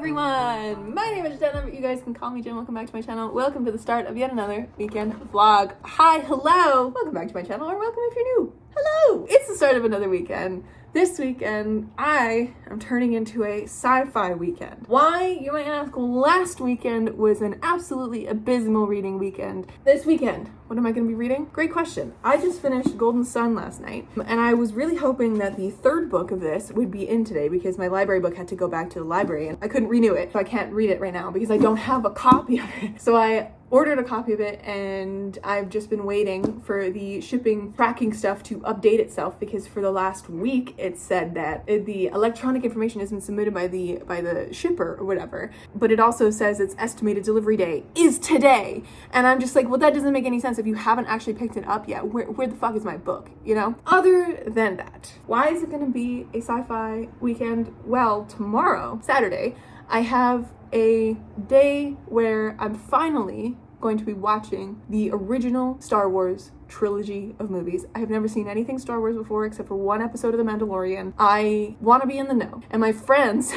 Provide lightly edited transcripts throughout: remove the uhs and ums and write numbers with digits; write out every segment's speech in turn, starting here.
everyone! My name is Jenna, but you guys can call me Jen. Welcome back to my channel. Welcome to the start of yet another weekend vlog. Hi, hello! Welcome back to my channel, or welcome if you're new. Hello! It's the start of another weekend. This weekend, I am turning into a sci-fi weekend. Why, you might ask? Last weekend was an absolutely abysmal reading weekend. This weekend, what am I going to be reading? Great question. I just finished Golden Sun last night, and I was really hoping that the third book of this would be in today because my library book had to go back to the library, and I couldn't renew it, so I can't read it right now because I don't have a copy of it. So I ordered a copy of it, and I've just been waiting for the shipping tracking stuff to update itself because for the last week it said that the electronic information has been submitted by the shipper or whatever, but it also says its estimated delivery day is today, and I'm just like, well, that doesn't make any sense if you haven't actually picked it up yet. Where the fuck is my book, you know? Other than that, why is it gonna be a sci-fi weekend? Well, tomorrow, Saturday, I have a day where I'm finally going to be watching the original Star Wars trilogy of movies. I have never seen anything Star Wars before except for one episode of The Mandalorian. I want to be in the know. And my friends,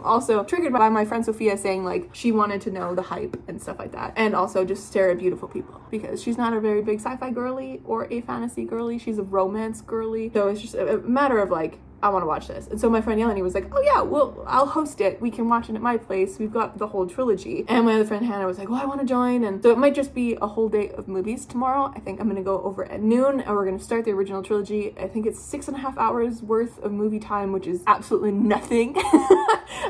also triggered by my friend Sophia saying like she wanted to know the hype and stuff like that. And also just stare at beautiful people because she's not a very big sci-fi girly or a fantasy girly. She's a romance girly. So it's just a matter of like, I want to watch this. And so my friend Yeleni was like, oh yeah, well, I'll host it. We can watch it at my place. We've got the whole trilogy. And my other friend Hannah was like, well, I want to join. And so it might just be a whole day of movies tomorrow. I think I'm going to go over at noon and we're going to start the original trilogy. I think it's 6.5 hours worth of movie time, which is absolutely nothing.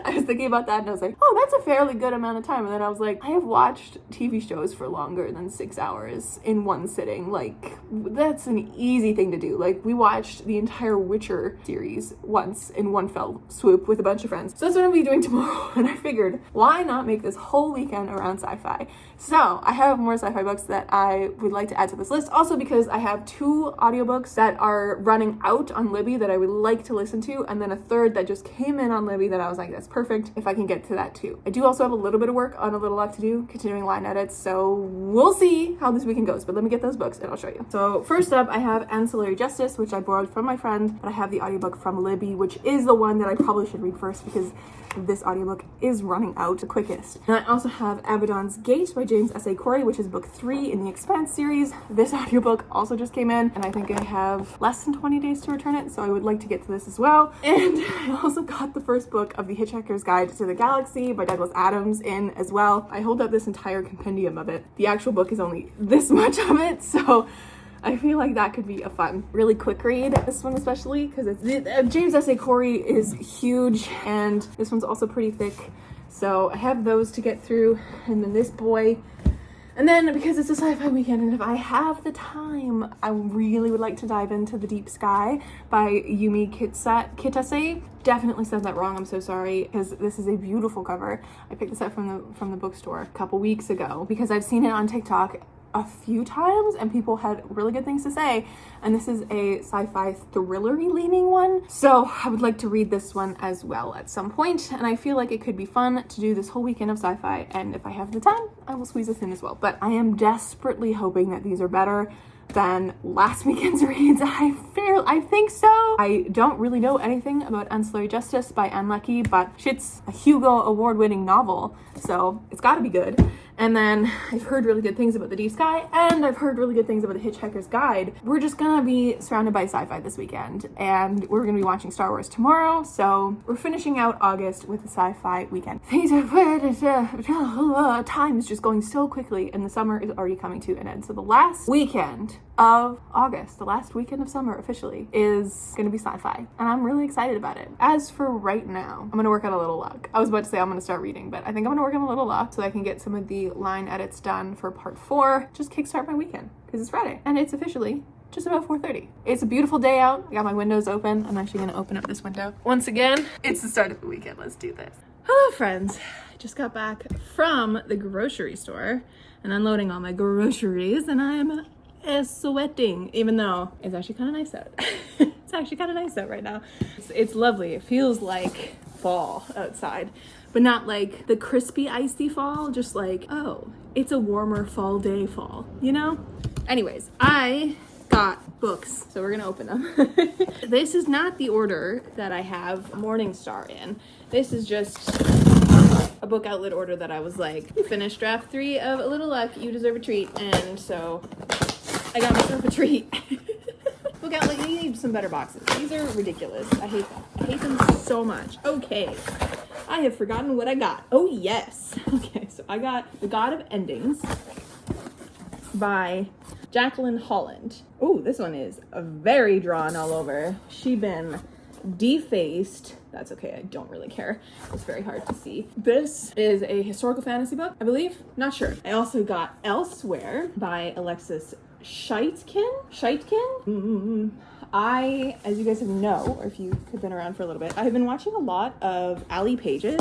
I was thinking about that and I was like, oh, that's a fairly good amount of time. And then I was like, I have watched TV shows for longer than 6 hours in one sitting. Like, that's an easy thing to do. Like, we watched the entire Witcher series once in one fell swoop with a bunch of friends. So that's what I'm gonna be doing tomorrow. And I figured, why not make this whole weekend around sci-fi? So I have more sci-fi books that I would like to add to this list. Also because I have 2 audiobooks that are running out on Libby that I would like to listen to. And then a third that just came in on Libby that I was like, that's perfect if I can get to that too. I do also have a little bit of work on A Little Left to Do, continuing line edits. So we'll see how this weekend goes, but let me get those books and I'll show you. So first up, I have Ancillary Justice, which I borrowed from my friend, but I have the audiobook from Libby, which is the one that I probably should read first because this audiobook is running out the quickest. And I also have Abaddon's Gate by James S.A. Corey, which is book 3 in the Expanse series. This audiobook also just came in, and I think I have less than 20 days to return it, so I would like to get to this as well. And I also got the first book of The Hitchhiker's Guide to the Galaxy by Douglas Adams in as well. I hold up this entire compendium of it. The actual book is only this much of it, so I feel like that could be a fun, really quick read. This one especially, because it's James S.A. Corey is huge, and this one's also pretty thick. So I have those to get through, and then this boy. And then because it's a sci-fi weekend, and if I have the time, I really would like to dive into The Deep Sky by Yumi Kitase. Definitely said that wrong, I'm so sorry, because this is a beautiful cover. I picked this up from the bookstore a couple weeks ago because I've seen it on TikTok a few times and people had really good things to say, and this is a sci-fi thriller-y leaning one, so I would like to read this one as well at some point, and I feel like it could be fun to do this whole weekend of sci-fi, and if I have the time I will squeeze this in as well. But I am desperately hoping that these are better than last weekend's reads. I think so. I don't really know anything about Ancillary Justice by Anne Leckie, but shit's a Hugo award-winning novel, so it's got to be good. And then I've heard really good things about The Deep Sky, and I've heard really good things about The Hitchhiker's Guide. We're just gonna be surrounded by sci-fi this weekend, and we're gonna be watching Star Wars tomorrow, so we're finishing out August with a sci-fi weekend. Time is just going so quickly, and the summer is already coming to an end. So the last weekend of August, the last weekend of summer officially, is gonna be sci-fi, and I'm really excited about it. As for right now, I'm gonna work on A Little Luck. I was about to say I'm gonna start reading, but I think I'm gonna work on A Little Luck so I can get some of the line edits done for part 4. Just kickstart my weekend because it's Friday and it's officially just about 4:30. It's a beautiful day out. I got my windows open. I'm actually gonna open up this window once again. It's the start of the weekend. Let's do this. Hello friends, I just got back from the grocery store and unloading all my groceries, and I'm sweating, even though it's actually kind of nice out. It's actually kind of nice out right now. It's lovely. It feels like fall outside, but not like the crispy icy fall, just like, oh, it's a warmer fall day fall, you know? Anyways, I got books, so we're gonna open them. This is not the order that I have Morningstar in. This is just a book outlet order that I was like, you finished draft 3 of A Little Luck, you deserve a treat. And so I got myself a treat. Book outlet, you need some better boxes. These are ridiculous. I hate them. I hate them so much. Okay. I have forgotten what I got. Oh, yes. Okay, so I got The God of Endings by Jacqueline Holland. Oh, this one is very drawn all over. She been defaced. That's okay, I don't really care. It's very hard to see. This is a historical fantasy book, I believe. Not sure. I also got Elsewhere by Alexis Scheitkin. I, as you guys know, or if you have been around for a little bit, I have been watching a lot of Allie Pages,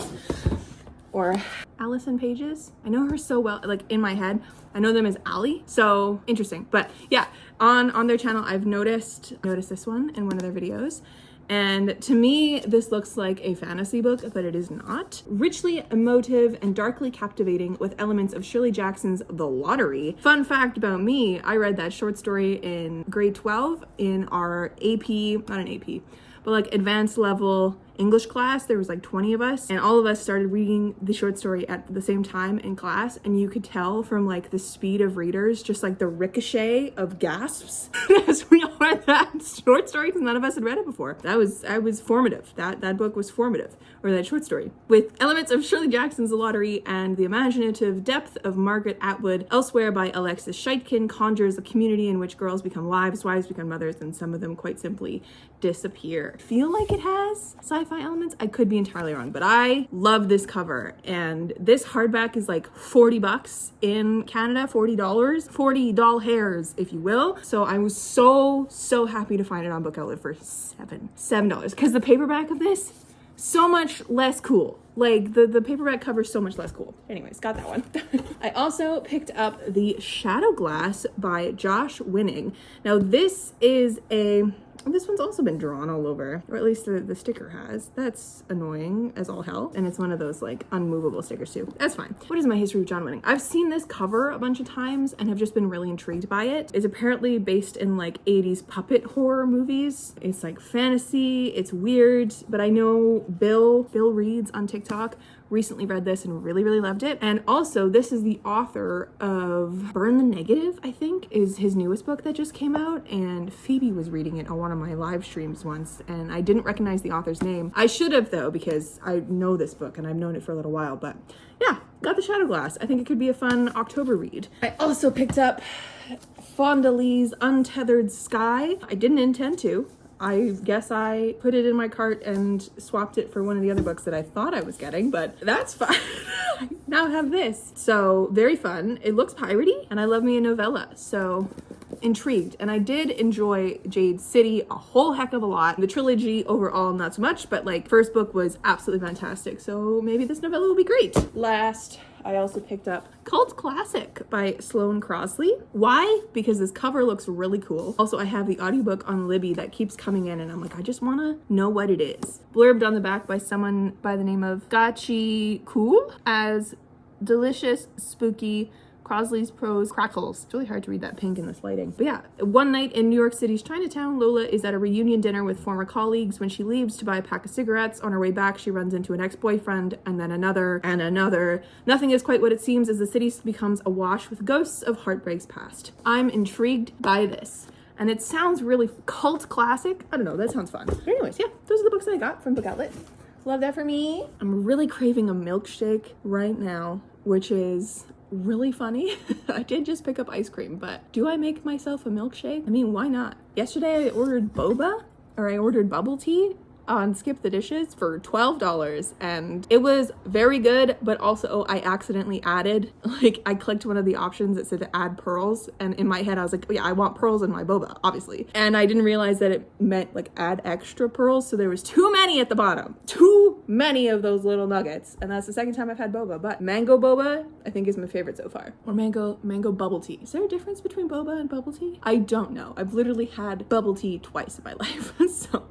or Allison Pages. I know her so well, like in my head, I know them as Allie, so interesting. But yeah, on their channel, I've noticed this one in one of their videos. And to me, this looks like a fantasy book, but it is not. Richly emotive and darkly captivating with elements of Shirley Jackson's The Lottery. Fun fact about me, I read that short story in grade 12 in our AP, not an AP, but like advanced level English class. There was like 20 of us, and all of us started reading the short story at the same time in class, and you could tell from like the speed of readers, just like the ricochet of gasps as we all read that short story, because none of us had read it before. I was formative. That book was formative, or that short story. With elements of Shirley Jackson's The Lottery and the imaginative depth of Margaret Atwood, Elsewhere by Alexis Scheitkin conjures a community in which girls become wives become mothers, and some of them quite simply disappear. I feel like it has sci-fi elements. I could be entirely wrong, but I love this cover, and this hardback is like $40 in Canada, $40, 40 doll hairs, if you will. So I was so happy to find it on Book Outlet for $7, because the paperback of this, so much less cool. Like the paperback cover is so much less cool. Anyways, got that one. I also picked up The Shadow Glass by Josh Winning. Now this one's also been drawn all over, or at least the sticker has. That's annoying as all hell. And it's one of those like unmovable stickers too. That's fine. What is my history with John Winning? I've seen this cover a bunch of times and have just been really intrigued by it. It's apparently based in like 80s puppet horror movies. It's like fantasy, it's weird, but I know Bill Reads on TikTok recently read this and really loved it. And also, this is the author of Burn the Negative, I think, is his newest book that just came out, and Phoebe was reading it on one of my live streams once, and I didn't recognize the author's name. I should have, though, because I know this book and I've known it for a little while. But yeah, got The Shadow Glass. I think it could be a fun October read. I also picked up Fonda Lee's Untethered Sky. I didn't intend to. I guess I put it in my cart and swapped it for one of the other books that I thought I was getting, but that's fine. I now have this. So very fun. It looks piratey, and I love me a novella, so intrigued. And I did enjoy Jade City a whole heck of a lot. The trilogy overall, not so much, but like first book was absolutely fantastic. So maybe this novella will be great. Last, I also picked up Cult Classic by Sloane Crosley. Why? Because this cover looks really cool. Also, I have the audiobook on Libby that keeps coming in, and I'm like, I just want to know what it is. Blurbed on the back by someone by the name of Gachi Cool as delicious, spooky Crosley's prose crackles. It's really hard to read that pink in this lighting. But yeah, one night in New York City's Chinatown, Lola is at a reunion dinner with former colleagues. When she leaves to buy a pack of cigarettes, on her way back, she runs into an ex-boyfriend, and then another, and another. Nothing is quite what it seems as the city becomes awash with ghosts of heartbreaks past. I'm intrigued by this. And it sounds really cult classic. I don't know, that sounds fun. But anyways, yeah, those are the books that I got from Book Outlet. Love that for me. I'm really craving a milkshake right now, which is really funny. I did just pick up ice cream, but do I make myself a milkshake? I mean, why not? Yesterday I ordered bubble tea on Skip the Dishes for $12, and it was very good, but also I accidentally added, like, I clicked one of the options that said to add pearls, and in my head I was like, oh yeah, I want pearls in my boba, obviously, and I didn't realize that it meant like add extra pearls, so there was too many at the bottom, too many of those little nuggets, and that's the second time I've had boba. But mango boba I think is my favorite so far, or mango bubble tea. Is there a difference between boba and bubble tea? I don't know. I've literally had bubble tea twice in my life. So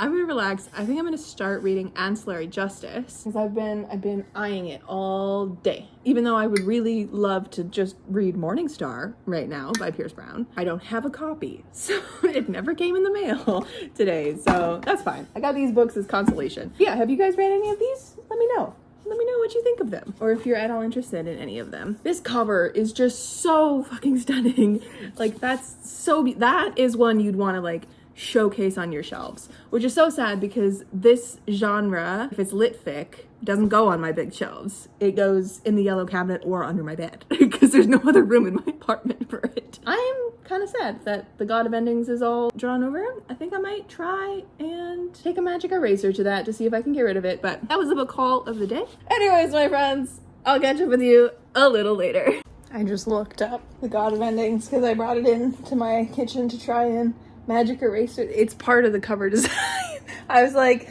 I'm gonna relax. I think I'm gonna start reading Ancillary Justice, because I've been eyeing it all day. Even though I would really love to just read Morningstar right now by Pierce Brown, I don't have a copy, so it never came in the mail today, so that's fine. I got these books as consolation. Yeah, have you guys read any of these? Let me know. Let me know what you think of them, or if you're at all interested in any of them. This cover is just so fucking stunning. Like, that is one you'd want to like showcase on your shelves, which is so sad because this genre, if it's lit fic, doesn't go on my big shelves. It goes in the yellow cabinet or under my bed because there's no other room in my apartment for it. I'm kind of sad that the God of Endings is all drawn over. I think I might try and take a magic eraser to that to see if I can get rid of it, but that was the book haul of the day. Anyways, my friends, I'll catch up with you a little later. I just looked up the God of Endings because I brought it in to my kitchen to try and magic eraser. It's part of the cover design. I was like,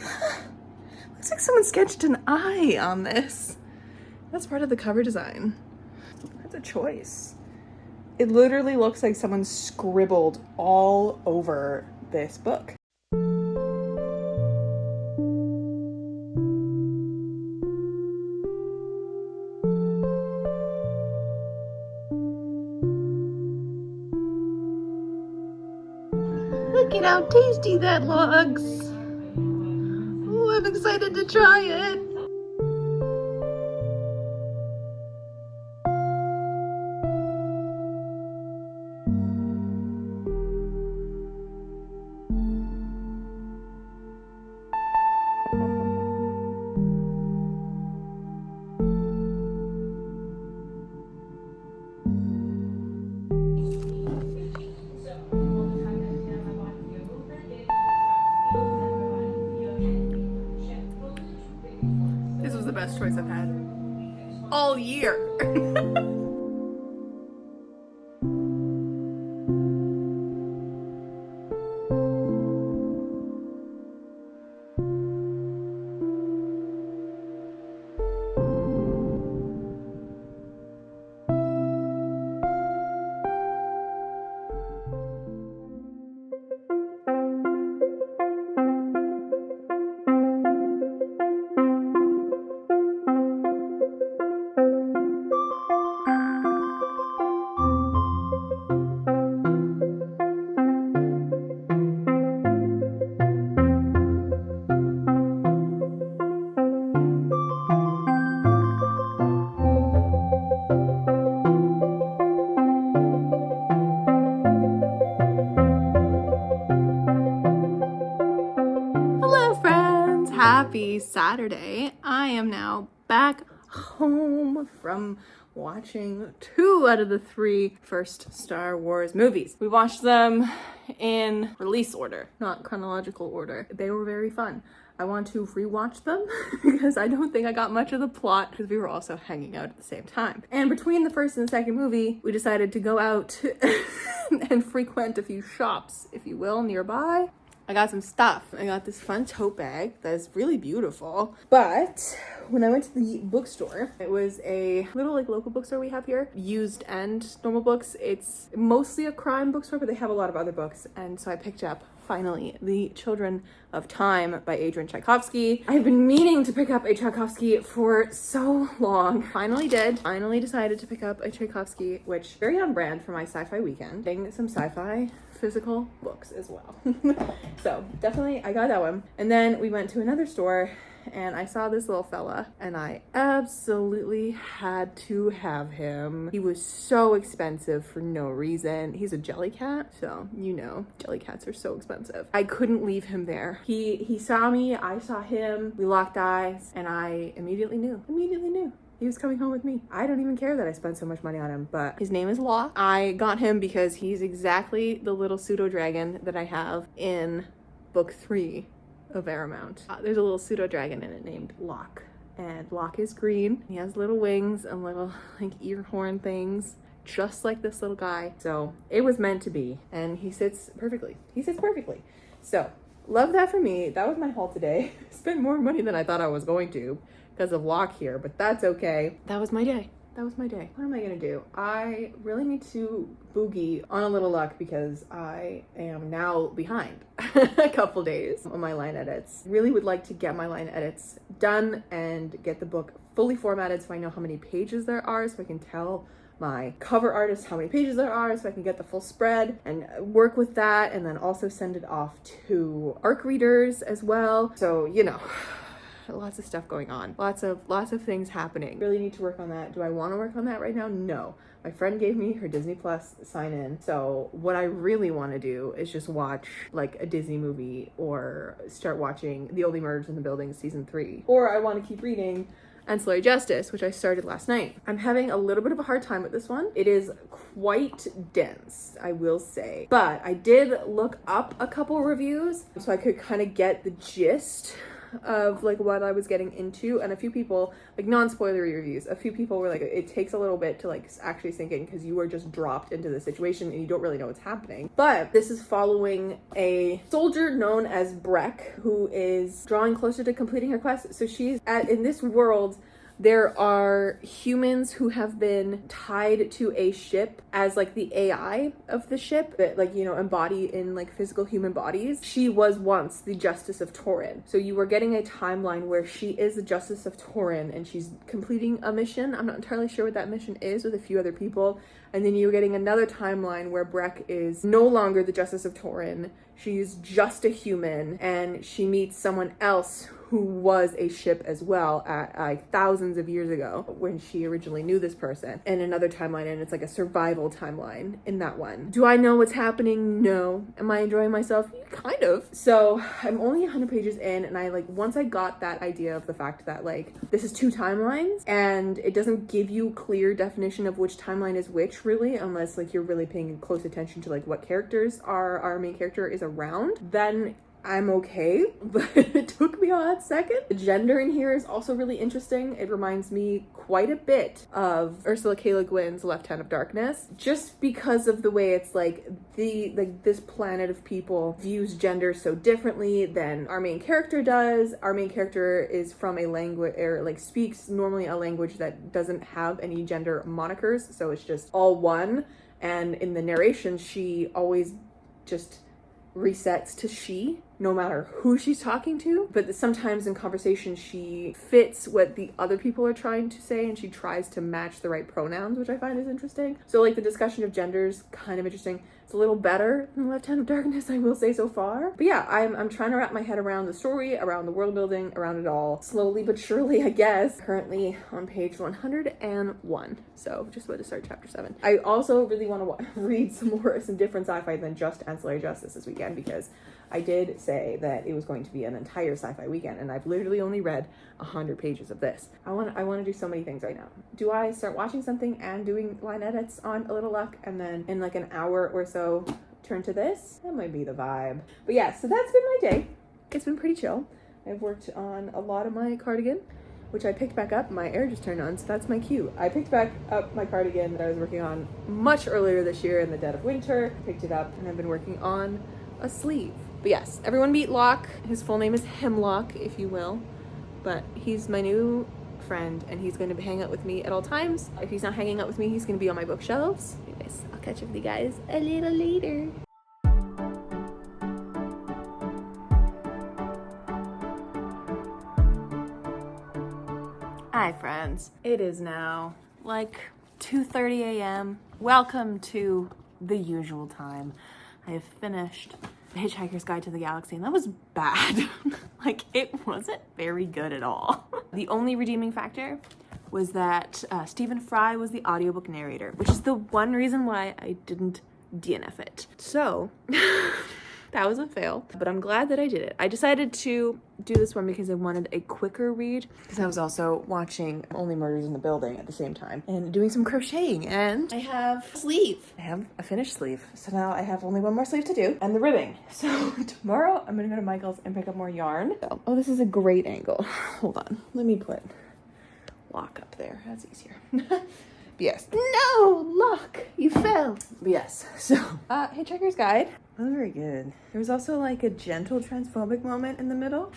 looks like someone sketched an eye on this. That's part of the cover design. That's a choice. It literally looks like someone scribbled all over this book. Look at how tasty that looks. Oh, I'm excited to try it. This was the best choice I've had all year. Happy Saturday. I am now back home from watching 2 out of the 3 first Star Wars movies. We watched them in release order, not chronological order. They were very fun. I want to rewatch them because I don't think I got much of the plot because we were also hanging out at the same time. And between the first and the second movie, we decided to go out and frequent a few shops, if you will, nearby. I got some stuff. I got this fun tote bag that is really beautiful. But when I went to the bookstore, it was a little like local bookstore we have here, used and normal books. It's mostly a crime bookstore, but they have a lot of other books. And so I picked up finally The Children of Time by Adrian Tchaikovsky. I've been meaning to pick up a Tchaikovsky for so long. Finally did. Finally decided to pick up a Tchaikovsky, which very on brand for my sci-fi weekend. Getting some sci-fi physical books as well. So definitely I got that one. And then we went to another store and I saw this little fella and I absolutely had to have him. He was so expensive for no reason. He's a jelly cat, so you know, jelly cats are so expensive. I couldn't leave him there. He saw me, I saw him, we locked eyes, and I immediately knew. He was coming home with me. I don't even care that I spent so much money on him, but his name is Locke. I got him because he's exactly the little pseudo dragon that I have in book 3 of Aramount. There's a little pseudo dragon in it named Locke, and Locke is green. He has little wings and little like ear horn things, just like this little guy. So it was meant to be, and he sits perfectly. So love that for me. That was my haul today. Spent more money than I thought I was going to because of Locke here, but that's okay. That was my day. What am I gonna do? I really need to boogie on a little luck because I am now behind a couple days on my line edits. Really would like to get my line edits done and get the book fully formatted so I know how many pages there are, so I can tell my cover artist how many pages there are, so I can get the full spread and work with that, and then also send it off to ARC readers as well. So, you know, lots of stuff going on. Lots of things happening. Really need to work on that. Do I want to work on that right now? No. My friend gave me her Disney Plus sign in. So what I really want to do is just watch like a Disney movie or start watching The Only Murders in the Building season 3. Or I want to keep reading Ancillary Justice, which I started last night. I'm having a little bit of a hard time with this one. It is quite dense, I will say. But I did look up a couple reviews so I could kind of get the gist of like what I was getting into, and a few people, like non-spoilery reviews, a few people were like, it takes a little bit to like actually sink in because you are just dropped into the situation and you don't really know what's happening. But this is following a soldier known as Breck, who is drawing closer to completing her quest. So she's in this world, there are humans who have been tied to a ship as like the AI of the ship that like, you know, embody in like physical human bodies. She was once the Justice of Torin. So you were getting a timeline where she is the Justice of Torin and she's completing a mission. I'm not entirely sure what that mission is, with a few other people. And then you're getting another timeline where Breck is no longer the Justice of Torin. She's just a human, and she meets someone else who was a ship as well at like thousands of years ago when she originally knew this person, and another timeline, and it's like a survival timeline in that one. Do I know what's happening? No. Am I enjoying myself? Kind of. So I'm only 100 pages in, and I like, once I got that idea of the fact that like this is 2 timelines and it doesn't give you clear definition of which timeline is which really, unless like you're really paying close attention to like what characters our main character is around, then I'm okay, but it took me a hot second. The gender in here is also really interesting. It reminds me quite a bit of Ursula K. Le Guin's Left Hand of Darkness, just because of the way it's like this planet of people views gender so differently than our main character does. Our main character is from a language, or like speaks normally a language that doesn't have any gender monikers, so it's just all one. And in the narration, she always just resets to she, no matter who she's talking to. But sometimes in conversation she fits what the other people are trying to say, and she tries to match the right pronouns, which I find is interesting. So like the discussion of genders, kind of interesting. It's a little better than Left Hand of Darkness, I will say, so far. But yeah, I'm trying to wrap my head around the story, around the world building, around it all, slowly but surely, I guess. Currently on page 101, so just about to start chapter 7. I also really want to read some different sci-fi than just Ancillary Justice this weekend, because I did say that it was going to be an entire sci-fi weekend, and I've literally only read 100 pages of this. I want to do so many things right now. Do I start watching something and doing line edits on A Little Luck, and then in like an hour or so turn to this? That might be the vibe. But yeah, so that's been my day. It's been pretty chill. I've worked on a lot of my cardigan, which I picked back up. My air just turned on, so that's my cue. I picked back up my cardigan that I was working on much earlier this year in the dead of winter. Picked it up, and I've been working on a sleeve. But yes, everyone meet Locke. His full name is Hemlock, if you will. But he's my new friend, and he's going to hang out with me at all times. If he's not hanging out with me, he's going to be on my bookshelves. Anyways, I'll catch up with you guys a little later. Hi, friends. It is now like 2:30 a.m. Welcome to the usual time. I have finished The Hitchhiker's Guide to the Galaxy, and that was bad. Like, it wasn't very good at all. The only redeeming factor was that Stephen Fry was the audiobook narrator, which is the one reason why I didn't DNF it. So that was a fail, but I'm glad that I did it. I decided to do this one because I wanted a quicker read, because I was also watching Only Murders in the Building at the same time and doing some crocheting, and I have a sleeve. I have a finished sleeve. So now I have only one more sleeve to do, and the ribbing. So tomorrow I'm gonna go to Michael's and pick up more yarn. Oh, this is a great angle. Hold on, let me put Locke up there. That's easier. Yes. No, Locke, you fell. But yes, so Hitchhiker's Guide. That was very good. There was also like a gentle transphobic moment in the middle.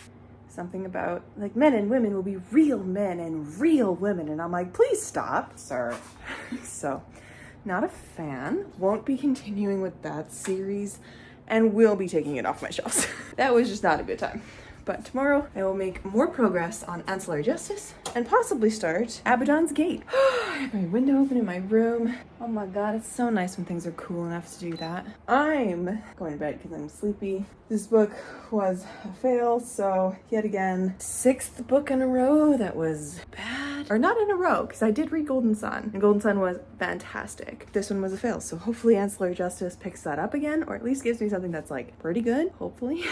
Something about like men and women will be real men and real women. And I'm like, please stop, sir. So not a fan. Won't be continuing with that series, and will be taking it off my shelves. That was just not a good time. but tomorrow I will make more progress on ancillary justice and possibly start Abaddon's Gate. I have my window open in my room. Oh my god, it's so nice when things are cool enough to do that. I'm going to bed because I'm sleepy. This book was a fail, so yet again, 6th book in a row that was bad. Or not in a row, because I did read Golden Sun, and Golden Sun was fantastic. This one was a fail, so hopefully Ancillary Justice picks that up again, or at least gives me something that's like pretty good, hopefully.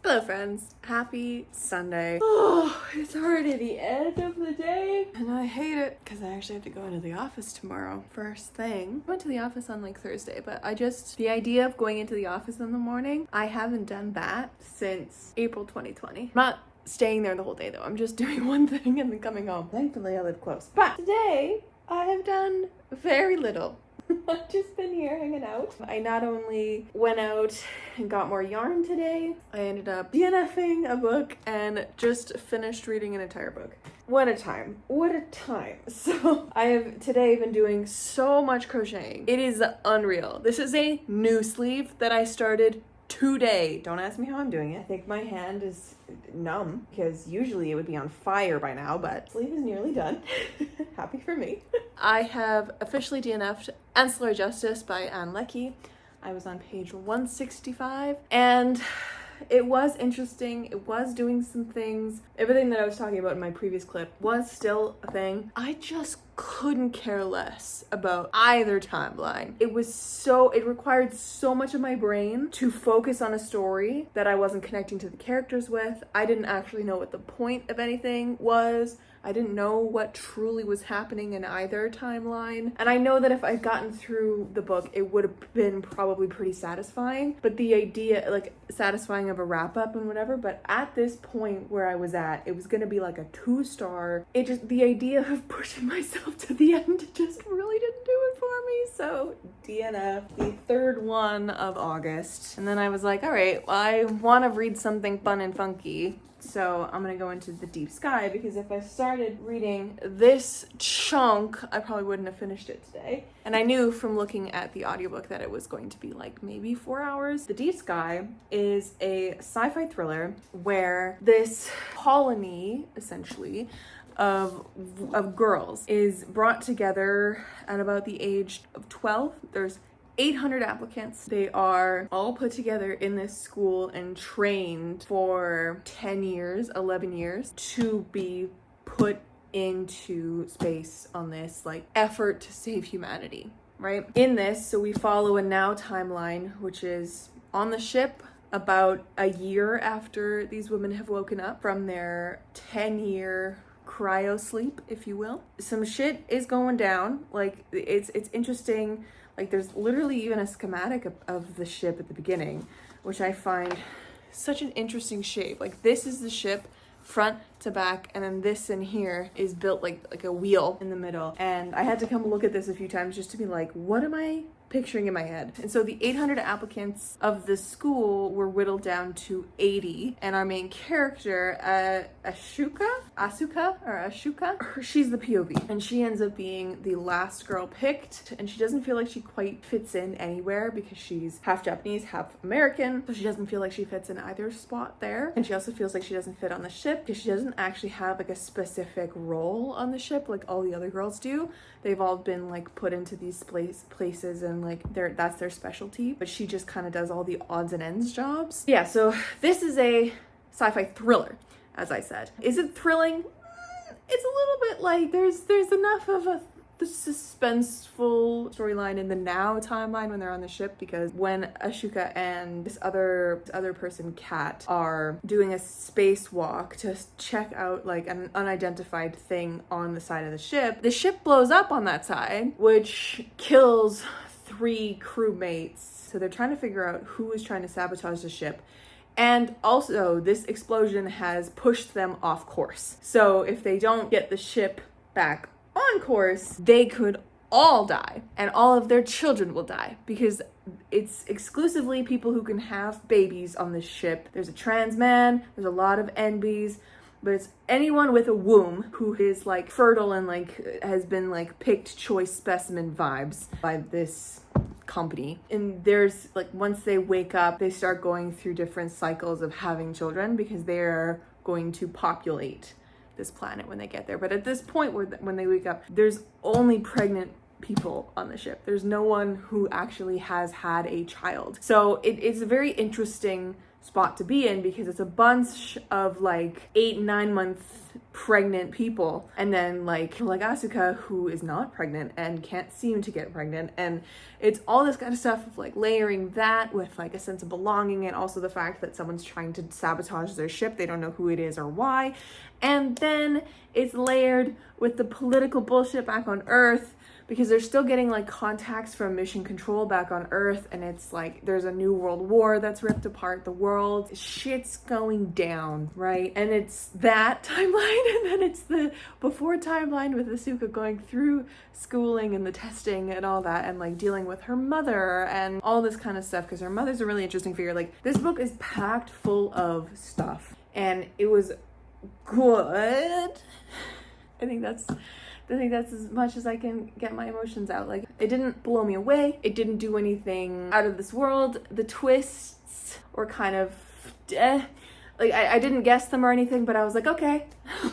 Hello friends, happy Sunday. Oh, it's already the end of the day and I hate it because I actually have to go into the office tomorrow. First thing, I went to the office on like Thursday, but the idea of going into the office in the morning, I haven't done that since April 2020. I'm not staying there the whole day though, I'm just doing one thing and then coming home. Thankfully I live close. But today I have done very little. I've just been here hanging out. I not only went out and got more yarn today, I ended up DNFing a book and just finished reading an entire book. What a time. What a time. So I have today been doing so much crocheting. It is unreal. This is a new sleeve that I started today. Don't ask me how I'm doing it. I think my hand is numb because usually it would be on fire by now, but sleeve is nearly done. Happy for me. I have officially DNF'd Ancillary Justice by Anne Leckie. I was on page 165 and it was interesting. It was doing some things. Everything that I was talking about in my previous clip was still a thing. I just couldn't care less about either timeline. It required so much of my brain to focus on a story that I wasn't connecting to the characters with. I didn't actually know what the point of anything was. I didn't know what truly was happening in either timeline. And I know that if I'd gotten through the book, it would have been probably pretty satisfying. But the idea, like satisfying of a wrap up and whatever, but at this point where I was at, it was gonna be like a 2-star. The idea of pushing myself to the end just really didn't do it for me. So DNF, the 3rd one of August. And then I was like, all right, well, I wanna read something fun and funky. So I'm gonna go into The Deep Sky because if I started reading this chunk, I probably wouldn't have finished it today. And I knew from looking at the audiobook that it was going to be like maybe 4 hours. The Deep Sky is a sci-fi thriller where this colony, essentially, of girls is brought together at about the age of 12. There's 800 applicants. They are all put together in this school and trained for 10 years, 11 years to be put into space on this like effort to save humanity, right? In this, so we follow a now timeline, which is on the ship, about a year after these women have woken up from their 10-year cryo sleep, if you will. Some shit is going down. Like, it's interesting. Like, there's literally even a schematic of the ship at the beginning, which I find such an interesting shape. Like, this is the ship front to back, and then this in here is built like a wheel in the middle. And I had to come look at this a few times just to be like, what am I picturing in my head? And so the 800 applicants of the school were whittled down to 80, and our main character, Asuka, she's the POV, and she ends up being the last girl picked, and she doesn't feel like she quite fits in anywhere because she's half Japanese, half American, so she doesn't feel like she fits in either spot there. And she also feels like she doesn't fit on the ship because she doesn't actually have like a specific role on the ship like all the other girls do. They've all been like put into these places and like that's their specialty, but she just kind of does all the odds and ends jobs. Yeah, so this is a sci-fi thriller, as I said. Is it thrilling? It's a little bit like there's enough of the suspenseful storyline in the now timeline when they're on the ship, because when Ashoka and this other person, Kat, are doing a spacewalk to check out like an unidentified thing on the side of the ship blows up on that side, which kills 3 crewmates. So they're trying to figure out who is trying to sabotage the ship. And also, this explosion has pushed them off course. So if they don't get the ship back on course, they could all die, and all of their children will die, because it's exclusively people who can have babies on this ship. There's a trans man, there's a lot of NBs, but it's anyone with a womb who is like fertile and like has been like picked choice specimen vibes by this company. And there's like, once they wake up, they start going through different cycles of having children because they're going to populate this planet when they get there. But at this point when they wake up, there's only pregnant people on the ship. There's no one who actually has had a child. So it's a very interesting spot to be in, because it's a bunch of like 8-9 month pregnant people, and then like Asuka, who is not pregnant and can't seem to get pregnant, and it's all this kind of stuff of like layering that with like a sense of belonging, and also the fact that someone's trying to sabotage their ship. They don't know who it is or why. And then it's layered with the political bullshit back on Earth, because they're still getting like contacts from Mission Control back on Earth, and it's like there's a new world war that's ripped apart the world. Shit's going down, right? And it's that timeline, and then it's the before timeline with Asuka going through schooling and the testing and all that, and like dealing with her mother and all this kind of stuff, because her mother's a really interesting figure. Like, this book is packed full of stuff, and it was good. I think that's as much as I can get my emotions out. Like, it didn't blow me away. It didn't do anything out of this world. The twists were kind of like, I didn't guess them or anything, but I was like, okay,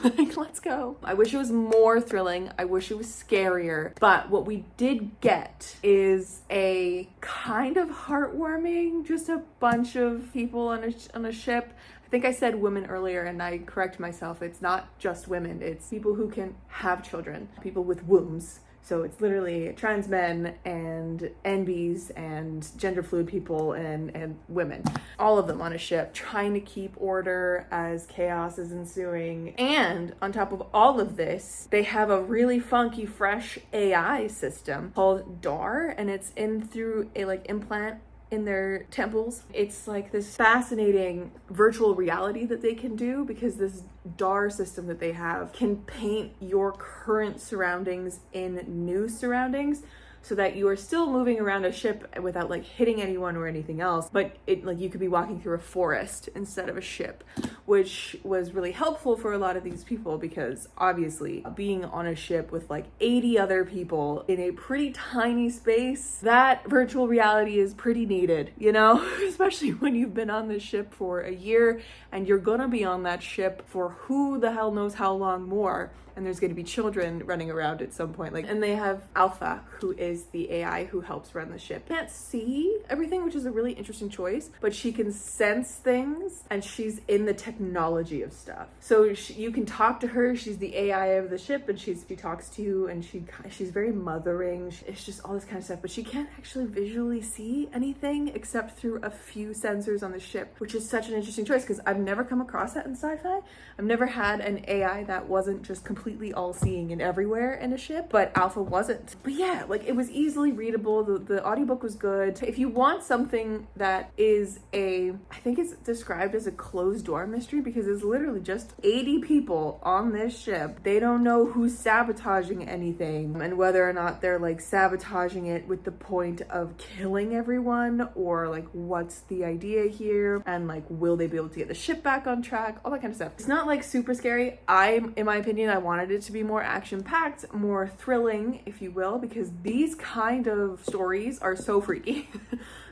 like, let's go. I wish it was more thrilling. I wish it was scarier. But what we did get is a kind of heartwarming, just a bunch of people on a ship. I think I said women earlier, and I correct myself. It's not just women. It's people who can have children, people with wombs. So it's literally trans men and NBs and gender fluid people and women. All of them on a ship trying to keep order as chaos is ensuing. And on top of all of this, they have a really funky, fresh AI system called DAR, and it's in through a like implant in their temples. It's like this fascinating virtual reality that they can do, because this DAR system that they have can paint your current surroundings in new surroundings, so that you are still moving around a ship without like hitting anyone or anything else, but it like you could be walking through a forest instead of a ship, which was really helpful for a lot of these people, because obviously being on a ship with like 80 other people in a pretty tiny space, that virtual reality is pretty needed, you know, especially when you've been on this ship for a year and you're gonna be on that ship for who the hell knows how long more. and there's going to be children running around at some point. Like, and they have Alpha, who is the AI who helps run the ship. Can't see everything, which is a really interesting choice, but she can sense things, and she's in the technology of stuff. So you can talk to her. She's the AI of the ship, and she talks to you, and she's very mothering. It's just all this kind of stuff, but she can't actually visually see anything except through a few sensors on the ship, which is such an interesting choice because I've never come across that in sci-fi. I've never had an AI that wasn't just completely all-seeing and everywhere in a ship, but Alpha wasn't. But yeah, like, it was easily readable. The audiobook was good. If you want something that is I think it's described as a closed door mystery, because it's literally just 80 people on this ship. They don't know who's sabotaging anything and whether or not they're like sabotaging it with the point of killing everyone, or like what's the idea here, and like will they be able to get the ship back on track, all that kind of stuff. It's not like super scary. In my opinion, I wanted it to be more action-packed, more thrilling, if you will, because these kind of stories are so freaky.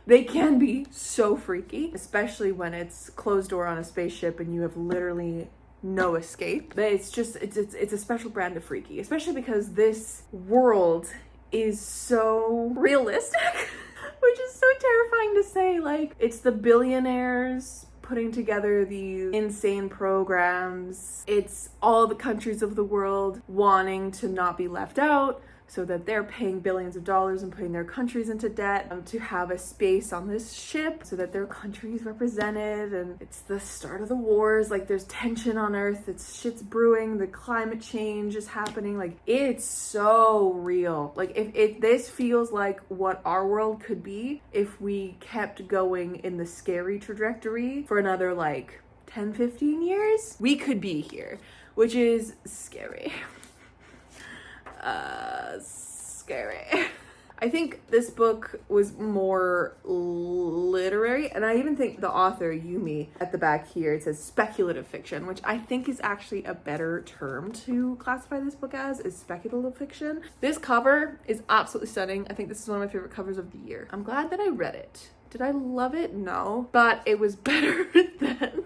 They can be so freaky, especially when it's closed door on a spaceship and you have literally no escape. But it's a special brand of freaky, especially because this world is so realistic, which is so terrifying to say. Like, it's the billionaires putting together these insane programs. It's all the countries of the world wanting to not be left out, so that they're paying billions of dollars and putting their countries into debt to have a space on this ship so that their country is represented. And it's the start of the wars. Like, there's tension on Earth. Shit's brewing. The climate change is happening. Like, it's so real. Like, if this feels like what our world could be if we kept going in the scary trajectory for another like 10, 15 years, we could be here, which is scary. Scary. I think this book was more literary, and I even think the author, Yumi, at the back here, it says speculative fiction, which I think is actually a better term to classify this book as, is speculative fiction. This cover is absolutely stunning. I think this is one of my favorite covers of the year. I'm glad that I read it. Did I love it? No. But it was better than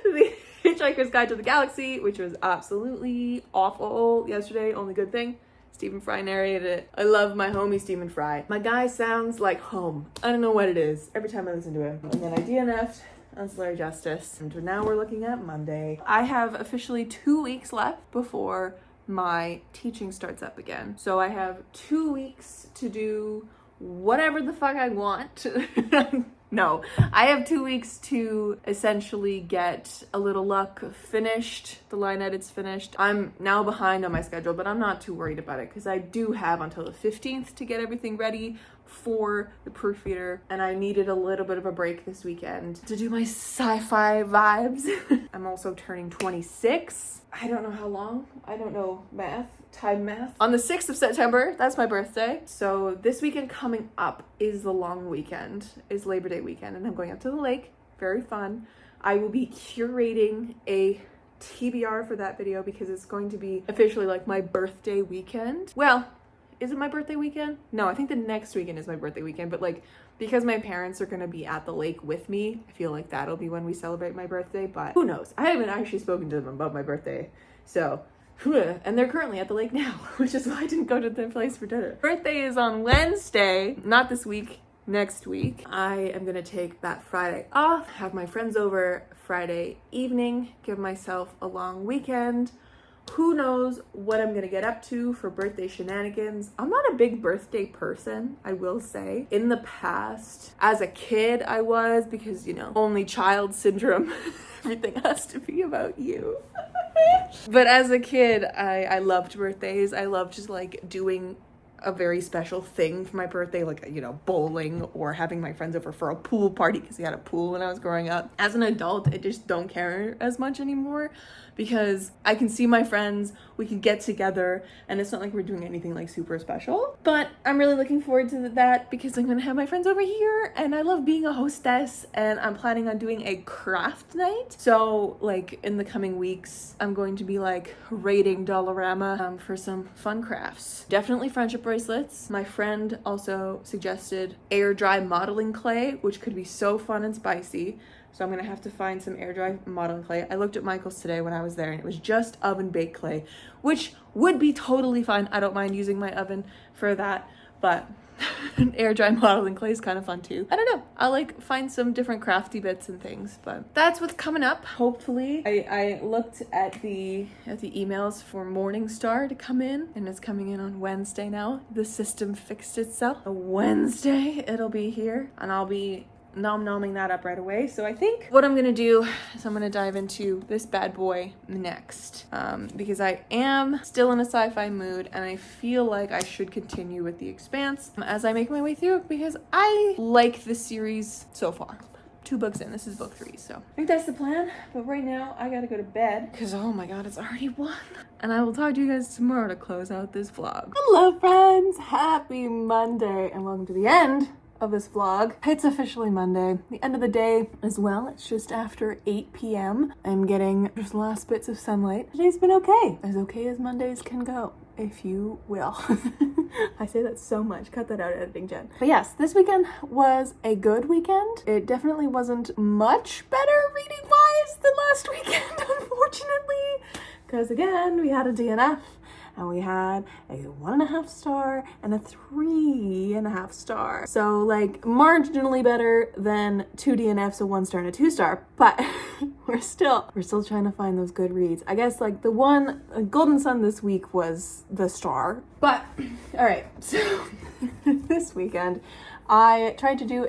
the Hitchhiker's Guide to the Galaxy, which was absolutely awful yesterday. Only good thing, Stephen Fry narrated it. I love my homie Stephen Fry. My guy sounds like home. I don't know what it is every time I listen to him. And then I DNF'd Ancillary Justice. And now we're looking at Monday. I have officially 2 weeks left before my teaching starts up again. So I have 2 weeks to do whatever the fuck I want. No, I have 2 weeks to essentially get A Little Luck finished, the line edits finished. I'm now behind on my schedule, but I'm not too worried about it because I do have until the 15th to get everything ready for the proofreader, and I needed a little bit of a break this weekend to do my sci-fi vibes. I'm also turning 26. I don't know how long. I don't know time math. On the 6th of September, that's my birthday. So this weekend coming up is the long weekend, is Labor Day weekend, and I'm going up to the lake. Very fun. I will be curating a TBR for that video because it's going to be officially like my birthday weekend. Well, is it my birthday weekend? No, I think the next weekend is my birthday weekend, but like, because my parents are going to be at the lake with me, I feel like that'll be when we celebrate my birthday, but who knows? I haven't actually spoken to them about my birthday, so, and they're currently at the lake now, which is why I didn't go to their place for dinner. Birthday is on Wednesday, not this week, next week. I am going to take that Friday off, have my friends over Friday evening, give myself a long weekend. Who knows what I'm gonna get up to for birthday shenanigans. I'm not a big birthday person, I will say. In the past, as a kid, I was, because, you know, only child syndrome. Everything has to be about you. But as a kid, I loved birthdays. I loved just like doing a very special thing for my birthday, like, you know, bowling or having my friends over for a pool party because we had a pool when I was growing up. As an adult, I just don't care as much anymore because I can see my friends, we can get together, and it's not like we're doing anything like super special. But I'm really looking forward to that because I'm gonna have my friends over here, and I love being a hostess, and I'm planning on doing a craft night. So like in the coming weeks, I'm going to be like raiding Dollarama for some fun crafts. Definitely friendship bracelets. My friend also suggested air dry modeling clay, which could be so fun and spicy. So I'm gonna have to find some air dry modeling clay. I looked at Michael's today when I was there and it was just oven baked clay, which would be totally fine. I don't mind using my oven for that, but air dry modeling clay is kind of fun too. I don't know. I'll like find some different crafty bits and things, but that's what's coming up. Hopefully, I looked at the emails for Morningstar to come in, and it's coming in on Wednesday now. The system fixed itself. Wednesday it'll be here, and I'll be nom-nomming that up right away. So I think what I'm gonna do is I'm gonna dive into this bad boy next, because I am still in a sci-fi mood and I feel like I should continue with The Expanse as I make my way through, because I like the series so far. 2 books in. This is book 3, so I think that's the plan. But right now I gotta go to bed because oh my god, it's already 1. And I will talk to you guys tomorrow to close out this vlog. Hello friends, happy Monday and welcome to the end of this vlog. It's officially Monday, the end of the day as well. It's just after 8 p.m. I'm getting just last bits of sunlight. Today's been okay as Mondays can go, if you will. I say that so much. Cut that out, editing Jen. But yes, this weekend was a good weekend. It definitely wasn't much better reading wise than last weekend, unfortunately, because again, we had a DNF. And we had a 1.5 star and a 3.5 star. So like marginally better than 2 DNFs, a 1 star and a 2 star. But we're still trying to find those good reads. I guess like the one Golden Sun this week was the star. But all right, so this weekend I tried to do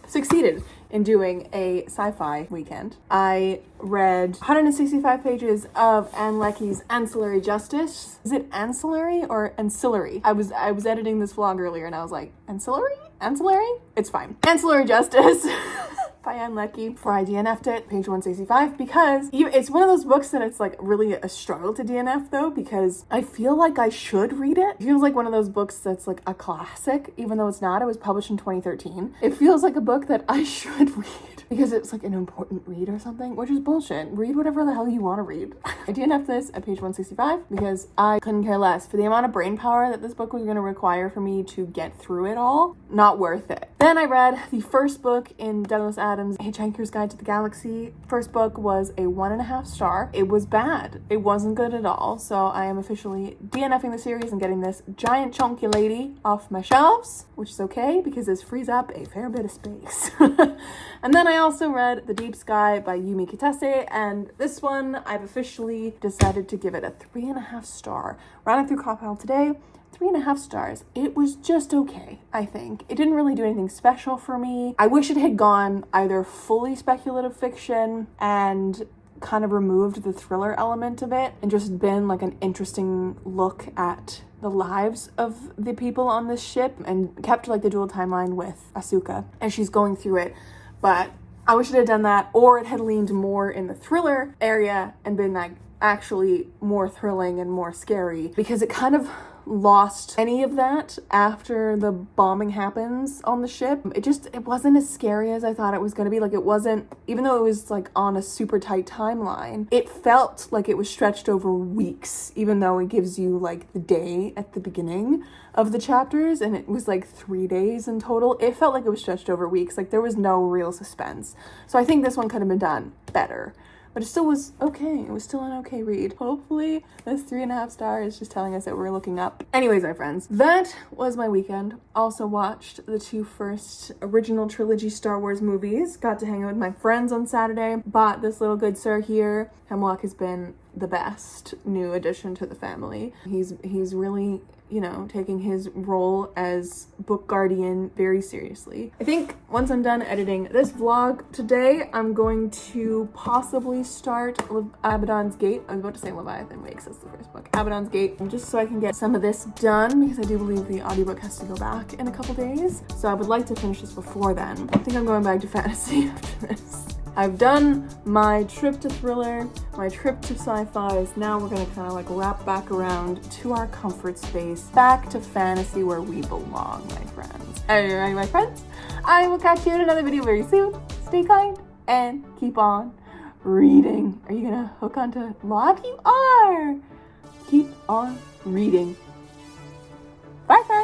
succeeded in doing a sci-fi weekend. I read 165 pages of Anne Leckie's Ancillary Justice. Is it ancillary or ancillary? I was editing this vlog earlier and I was like, ancillary? Ancillary? It's fine. Ancillary Justice by Anne Leckie. Before I DNF'd it, page 165, because it's one of those books that it's like really a struggle to DNF though, because I feel like I should read it. It feels like one of those books that's like a classic, even though it's not. It was published in 2013. It feels like a book that I should read because it's like an important read or something, which is bullshit. Read whatever the hell you want to read. I DNF'd this at page 165 because I couldn't care less. For the amount of brain power that this book was going to require for me to get through it all, not worth it. Then I read the first book in Douglas Adams' Hitchhiker's Guide to the Galaxy. First book was a 1.5 star. It was bad. It wasn't good at all. So I am officially DNFing the series and getting this giant chunky lady off my shelves, which is okay because this frees up a fair bit of space. And then I also read The Deep Sky by Yumi Kitase, and this one I've officially decided to give it a 3.5 star. Running through Copile today, 3.5 stars. It was just okay, I think. It didn't really do anything special for me. I wish it had gone either fully speculative fiction and kind of removed the thriller element of it and just been like an interesting look at the lives of the people on this ship and kept like the dual timeline with Asuka as she's going through it. But I wish it had done that, or it had leaned more in the thriller area and been like actually more thrilling and more scary, because it kind of lost any of that after the bombing happens on the ship. It wasn't as scary as I thought it was going to be. Like it wasn't, even though it was like on a super tight timeline, it felt like it was stretched over weeks, even though it gives you like the day at the beginning of the chapters and it was like 3 days in total. It felt like it was stretched over weeks. Like there was no real suspense. So I think this one could have been done better. But it still was okay. It was still an okay read. Hopefully this 3.5 stars is just telling us that we're looking up. Anyways, my friends, that was my weekend. Also watched the 2 first original trilogy Star Wars movies. Got to hang out with my friends on Saturday. Bought this little good sir here. Hemlock has been the best new addition to the family. He's really, you know, taking his role as book guardian very seriously. I think once I'm done editing this vlog today, I'm going to possibly start Abaddon's Gate. I was about to say Leviathan Wakes, that's the first book. Abaddon's Gate, just so I can get some of this done, because I do believe the audiobook has to go back in a couple days. So I would like to finish this before then. I think I'm going back to fantasy after this. I've done my trip to thriller, my trip to sci-fi. Now we're gonna kind of like wrap back around to our comfort space, back to fantasy where we belong, my friends. Alright, my friends, I will catch you in another video very soon. Stay kind and keep on reading. Are you gonna hook onto log? You are! Keep on reading. Bye, friends.